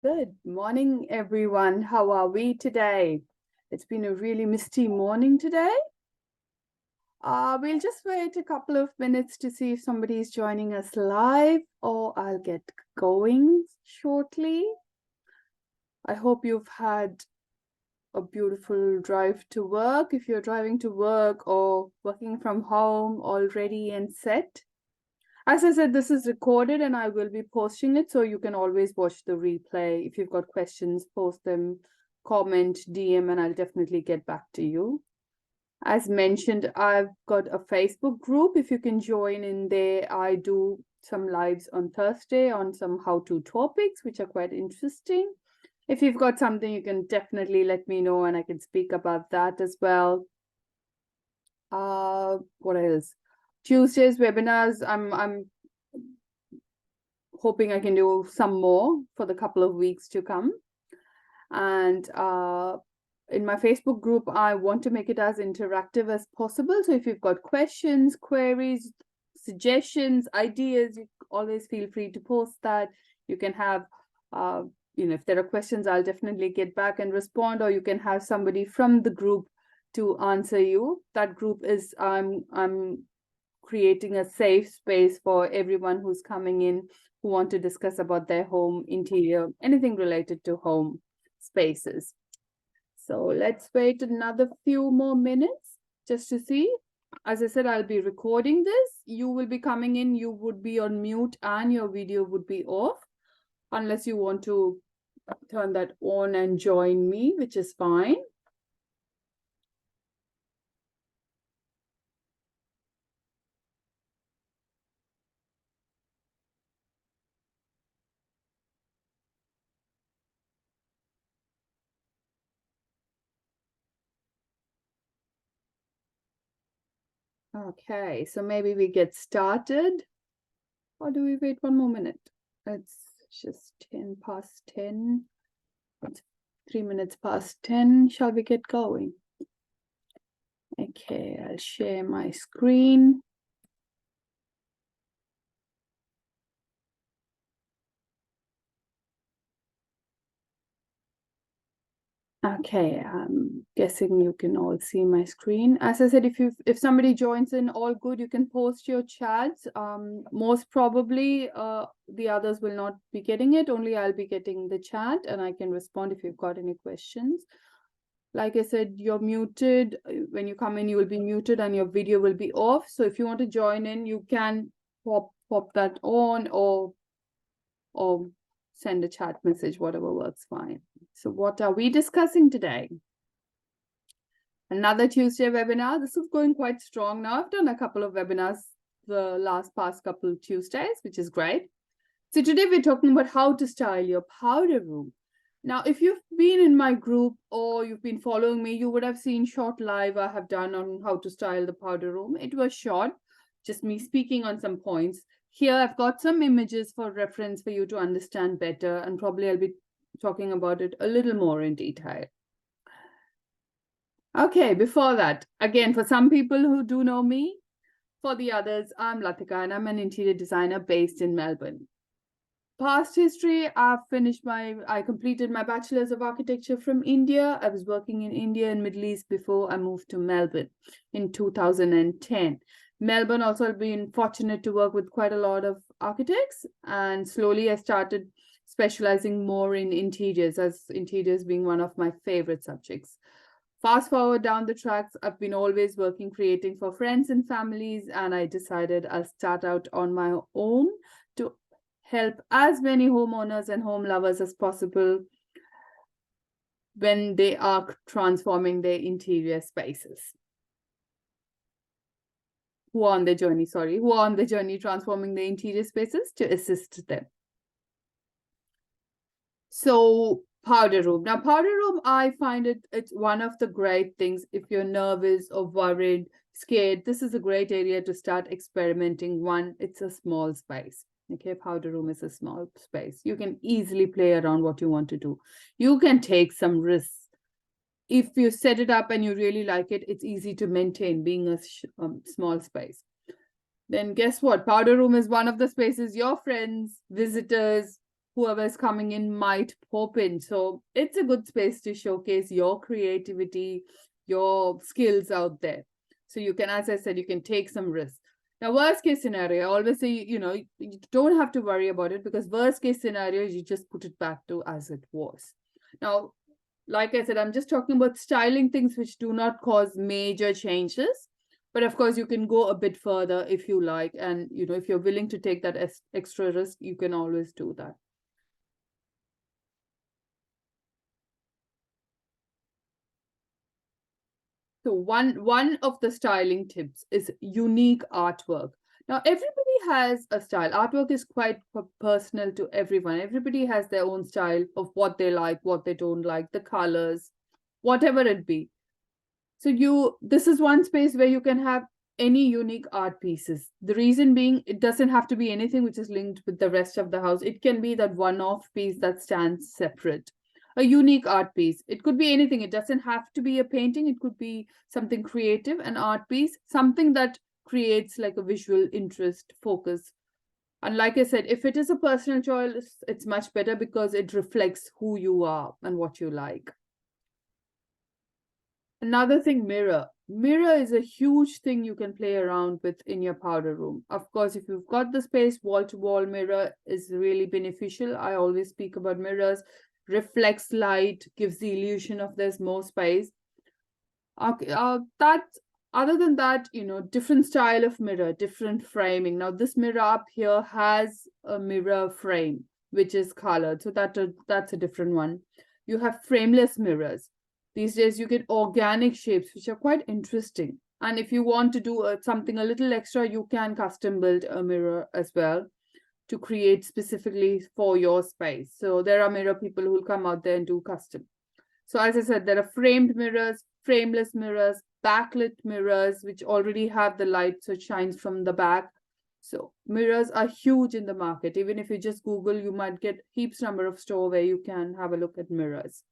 Good morning, everyone. How are we today? It's been a really misty morning today. We'll just wait a couple of minutes to see if somebody is joining us live, or I'll get going shortly. I hope you've had a beautiful drive to work. If you're driving to work or working from home, all ready and set. As I said, this is recorded and I will be posting it, so you can always watch the replay. If you've got questions, post them, comment, DM, and I'll definitely get back to you. As mentioned, I've got a Facebook group. If you can join in there, I do some lives on Thursday on some how-to topics, which are quite interesting. If you've got something, you can definitely let me know and I can speak about that as well. What else? Tuesdays webinars, I'm hoping I can do some more for the couple of weeks to come. And in my Facebook group, I want to make it as interactive as possible. So if you've got questions, queries, suggestions, ideas, you always feel free to post that. You can have, if there are questions, I'll definitely get back and respond, or you can have somebody from the group to answer you. That group is, I'm creating a safe space for everyone who's coming in who want to discuss about their home interior, anything related to home spaces. So let's wait another few more minutes just to see. As I said, I'll be recording this. You will be coming in, you would be on mute and your video would be off, unless you want to turn that on and join me, which is fine. Okay, so maybe we get started. Or do we wait one more minute? It's just 10 past 10. It's 3 minutes past 10. Shall we get going? Okay, I'll share my screen. Okay, I'm guessing you can all see my screen. As I said, if somebody joins in, all good, you can post your chats. Most probably the others will not be getting it, only I'll be getting the chat and I can respond if you've got any questions. Like I said, you're muted. When you come in, you will be muted and your video will be off. So if you want to join in, you can pop that on or send a chat message, whatever works fine. So what are we discussing today? Another Tuesday webinar. This is going quite strong now. I've done a couple of webinars the past couple of Tuesdays, which is great. So today we're talking about how to style your powder room. Now, if you've been in my group or you've been following me, you would have seen short live I have done on how to style the powder room. It was short, just me speaking on some points. Here I've got some images for reference for you to understand better, and probably I'll be talking about it a little more in detail. Okay, before that, again, for some people who do know me, for the others, I'm Latika and I'm an interior designer based in Melbourne. Past history, I completed my Bachelor's of Architecture from India. I was working in India and Middle East before I moved to Melbourne in 2010. Melbourne also been fortunate to work with quite a lot of architects, and slowly I started specializing more in interiors, as interiors being one of my favorite subjects. Fast forward down the tracks, I've been always working, creating for friends and families, and I decided I'll start out on my own to help as many homeowners and home lovers as possible when they are transforming their interior spaces. Who are on the journey transforming their interior spaces to assist them. So powder room. Now, powder room, I find it's one of the great things if you're nervous or worried, scared. This is a great area to start experimenting. One, it's a small space. Okay, powder room is a small space. You can easily play around what you want to do. You can take some risks. If you set it up and you really like it, it's easy to maintain being a small space. Then guess what? Powder room is one of the spaces your friends, visitors, whoever's coming in might pop in. So it's a good space to showcase your creativity, your skills out there. So you can, as I said, you can take some risks. Now, worst case scenario, I always say, you don't have to worry about it, because worst case scenario, you just put it back to as it was. Now, like I said, I'm just talking about styling things which do not cause major changes. But of course, you can go a bit further if you like. And, if you're willing to take that extra risk, you can always do that. So one of the styling tips is unique artwork. Now, everybody has a style. Artwork is quite personal to everyone. Everybody has their own style of what they like, what they don't like, the colors, whatever it be. So this is one space where you can have any unique art pieces. The reason being, it doesn't have to be anything which is linked with the rest of the house. It can be that one-off piece that stands separate. A unique art piece. It could be anything. It doesn't have to be a painting. It could be something creative, an art piece, something that creates like a visual interest, focus. And like I said, if it is a personal choice, it's much better because it reflects who you are and what you like. Another thing, mirror. Mirror is a huge thing you can play around with in your powder room. Of course, if you've got the space, wall-to-wall mirror is really beneficial. I always speak about mirrors. Reflects light, gives the illusion of there's more space. Okay, other than that, different style of mirror, different framing. Now, this mirror up here has a mirror frame, which is colored. So that's a different one. You have frameless mirrors. These days, you get organic shapes, which are quite interesting. And if you want to do something a little extra, you can custom build a mirror as well to create specifically for your space. So there are mirror people who will come out there and do custom. So as I said, there are framed mirrors, frameless mirrors, backlit mirrors, which already have the light so it shines from the back. So mirrors are huge in the market. Even if you just Google, you might get heaps number of store where you can have a look at mirrors.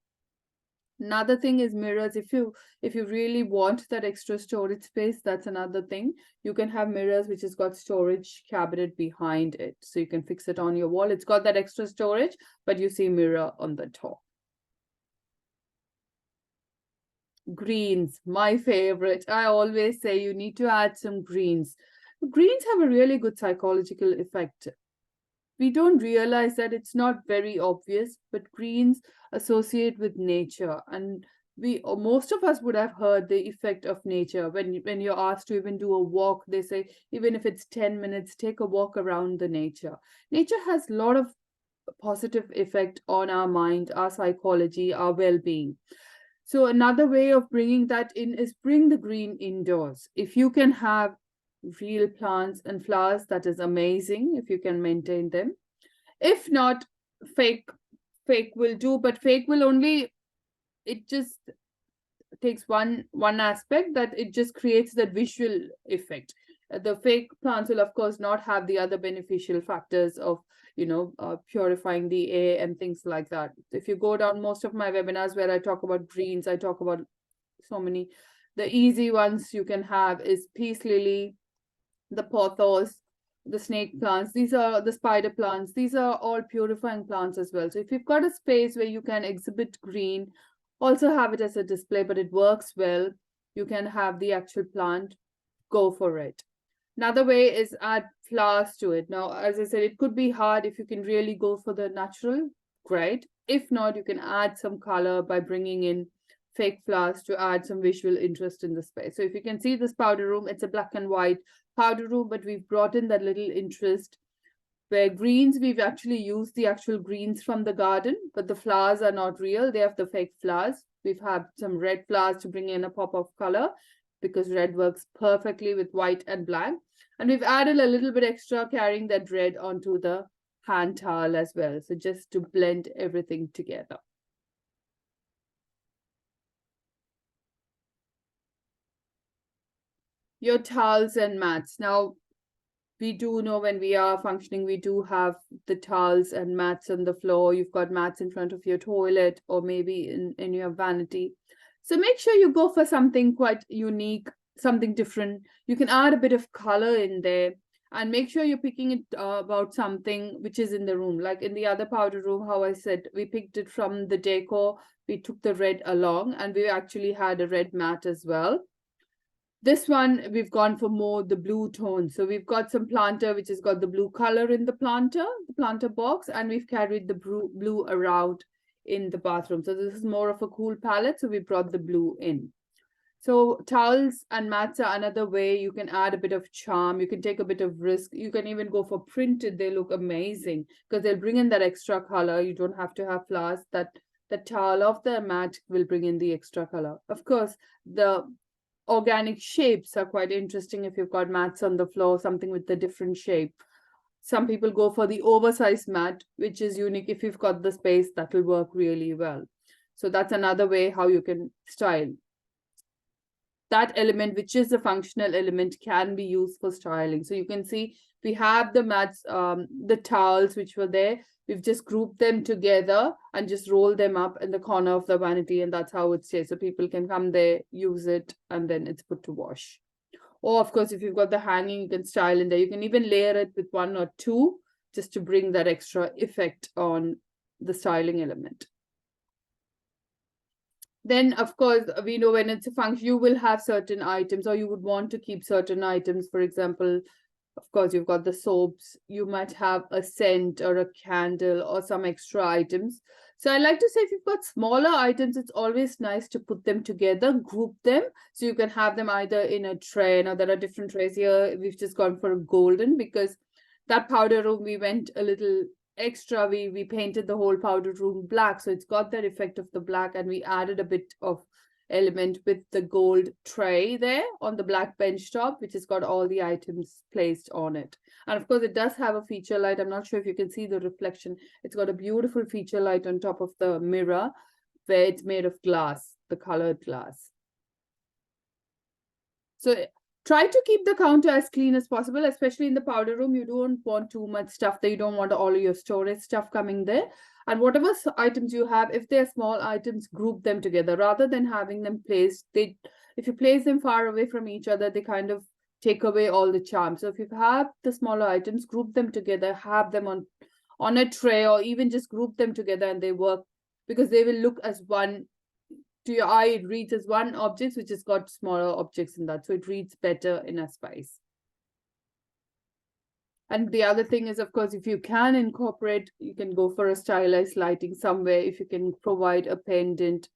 Another thing is mirrors. If you really want that extra storage space, that's another thing. You can have mirrors which has got storage cabinet behind it. So you can fix it on your wall. It's got that extra storage, but you see mirror on the top. Greens, my favorite. I always say you need to add some greens. Greens have a really good psychological effect. We don't realize that it's not very obvious, but greens associate with nature. And most of us would have heard the effect of nature. When you're asked to even do a walk, they say, even if it's 10 minutes, take a walk around the nature. Nature has a lot of positive effect on our mind, our psychology, our well-being. So another way of bringing that in is bring the green indoors. If you can have real plants and flowers, that is amazing if you can maintain them. If not, fake will do, but fake will only, it just takes one aspect, that it just creates that visual effect. The fake plants will of course not have the other beneficial factors of purifying the air and things like that. If you go down most of my webinars where I talk about greens, I talk about so many. The easy ones you can have is peace lily, the pothos, the snake plants. These are the spider plants. These are all purifying plants as well. So if you've got a space where you can exhibit green, also have it as a display, but it works well, you can have the actual plant, go for it. Another way is add flowers to it. Now, as I said, it could be hard. If you can really go for the natural, great. If not, you can add some color by bringing in fake flowers to add some visual interest in the space. So if you can see this powder room, it's a black and white powder room, but we've brought in that little interest. Where greens, we've actually used the actual greens from the garden, but the flowers are not real. They have the fake flowers. We've had some red flowers to bring in a pop of color, because red works perfectly with white and black. And we've added a little bit extra, carrying that red onto the hand towel as well. So just to blend everything together. Your towels and mats. Now, we do know when we are functioning, we do have the towels and mats on the floor. You've got mats in front of your toilet or maybe in your vanity. So make sure you go for something quite unique, something different. You can add a bit of color in there. And make sure you're picking it about something which is in the room. Like in the other powder room, how I said, we picked it from the decor. We took the red along, and we actually had a red mat as well. This one, we've gone for more the blue tone. So we've got some planter, which has got the blue color in the planter box, and we've carried the blue around in the bathroom. So this is more of a cool palette. So we brought the blue in. So towels and mats are another way you can add a bit of charm. You can take a bit of risk. You can even go for printed. They look amazing because they'll bring in that extra color. You don't have to have flowers. That the towel of the mat will bring in the extra color. Of course, the organic shapes are quite interesting if you've got mats on the floor, something with a different shape. Some people go for the oversized mat, which is unique. If you've got the space, that will work really well. So that's another way how you can style. That element, which is the functional element, can be used for styling. So you can see we have the mats, the towels which were there. We've just grouped them together and just rolled them up in the corner of the vanity, and that's how it stays. So people can come there, use it, and then it's put to wash. Or of course, if you've got the hanging, you can style in there. You can even layer it with one or two just to bring that extra effect on the styling element. Then, of course, we know when it's a function, you will have certain items, or you would want to keep certain items. For example, of course, you've got the soaps. You might have a scent or a candle or some extra items. So I like to say if you've got smaller items, it's always nice to put them together, group them. So you can have them either in a tray. Now, there are different trays here. We've just gone for a golden because that powder room, we went a little extra. We painted the whole powder room black, so it's got that effect of the black, and we added a bit of element with the gold tray there on the black bench top, which has got all the items placed on it. And of course, it does have a feature light. I'm not sure if you can see the reflection. It's got a beautiful feature light on top of the mirror where it's made of glass, the colored glass. So try to keep the counter as clean as possible, especially in the powder room. You don't want too much stuff there. You don't want all of your storage stuff coming there. And whatever items you have, if they're small items, group them together rather than having them placed. If you place them far away from each other, they kind of take away all the charm. So if you have the smaller items, group them together, have them on a tray, or even just group them together, and they work because they will look as one. To your eye, it reads as one object, which has got smaller objects in that. So it reads better in a space. And the other thing is, of course, if you can incorporate, you can go for a stylized lighting somewhere, if you can provide a pendant.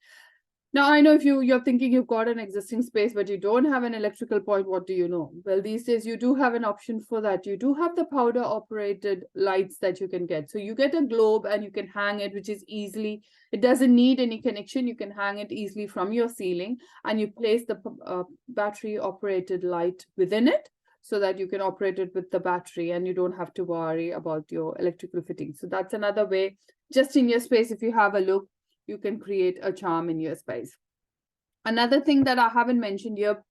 Now, I know if you're thinking you've got an existing space, but you don't have an electrical point, what do you know? Well, these days you do have an option for that. You do have the powder operated lights that you can get. So you get a globe and you can hang it, which is easily, it doesn't need any connection. You can hang it easily from your ceiling, and you place the battery operated light within it so that you can operate it with the battery and you don't have to worry about your electrical fitting. So that's another way, just in your space, if you have a look, you can create a charm in your space. Another thing that I haven't mentioned here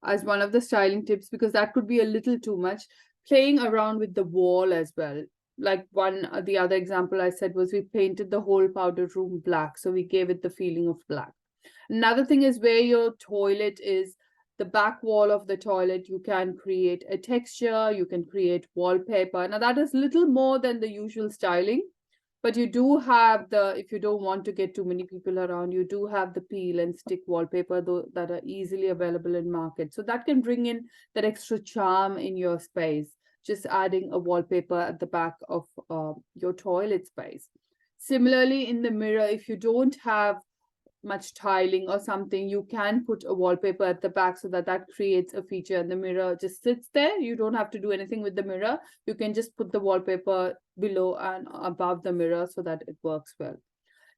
as one of the styling tips, because that could be a little too much, playing around with the wall as well. Like the other example I said was we painted the whole powder room black. So we gave it the feeling of black. Another thing is where your toilet is, the back wall of the toilet, you can create a texture, you can create wallpaper. Now that is little more than the usual styling. But you do have if you don't want to get too many people around, you do have the peel and stick wallpaper that are easily available in market. So that can bring in that extra charm in your space, just adding a wallpaper at the back of your toilet space. Similarly, in the mirror, if you don't have much tiling or something, you can put a wallpaper at the back so that creates a feature, and the mirror just sits there. You don't have to do anything with the mirror. You can just put the wallpaper below and above the mirror so that it works well.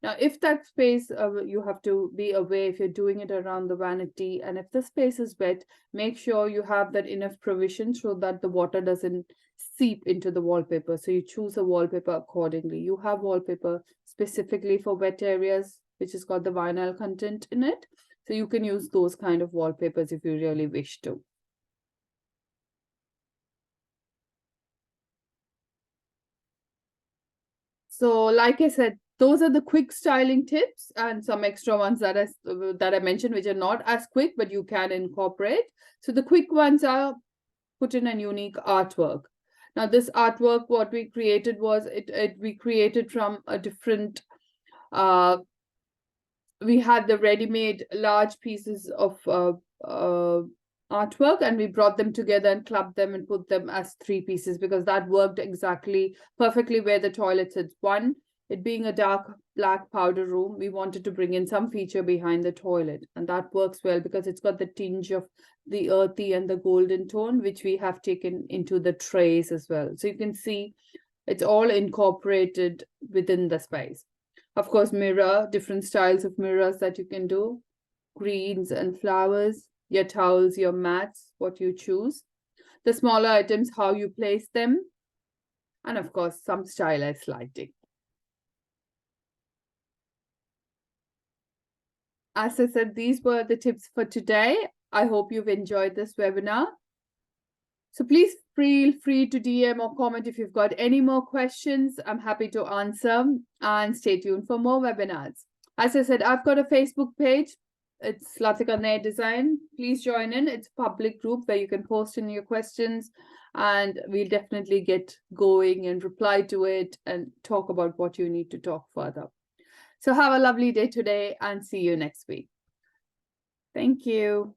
Now, if that space, you have to be aware if you're doing it around the vanity, and if the space is wet, make sure you have that enough provision so that the water doesn't seep into the wallpaper. So you choose a wallpaper accordingly. You have wallpaper specifically for wet areas, which has got the vinyl content in it. So you can use those kind of wallpapers if you really wish to. So like I said, those are the quick styling tips and some extra ones that I mentioned, which are not as quick, but you can incorporate. So the quick ones are put in a unique artwork. Now, this artwork, what we created was we created from a different, we had the ready-made large pieces of artwork, and we brought them together and clubbed them and put them as 3 pieces, because that worked exactly perfectly where the toilet sits. One, it being a dark black powder room, we wanted to bring in some feature behind the toilet, and that works well because it's got the tinge of the earthy and the golden tone, which we have taken into the trays as well. So you can see it's all incorporated within the space. Of course, mirror, different styles of mirrors that you can do, greens and flowers, your towels, your mats, what you choose, the smaller items, how you place them, and of course, some stylized lighting. As I said, these were the tips for today. I hope you've enjoyed this webinar. So please feel free to DM or comment if you've got any more questions. I'm happy to answer, and stay tuned for more webinars. As I said, I've got a Facebook page. It's Latika Nair Design. Please join in. It's a public group where you can post in your questions, and we'll definitely get going and reply to it and talk about what you need to talk further. So have a lovely day today, and see you next week. Thank you.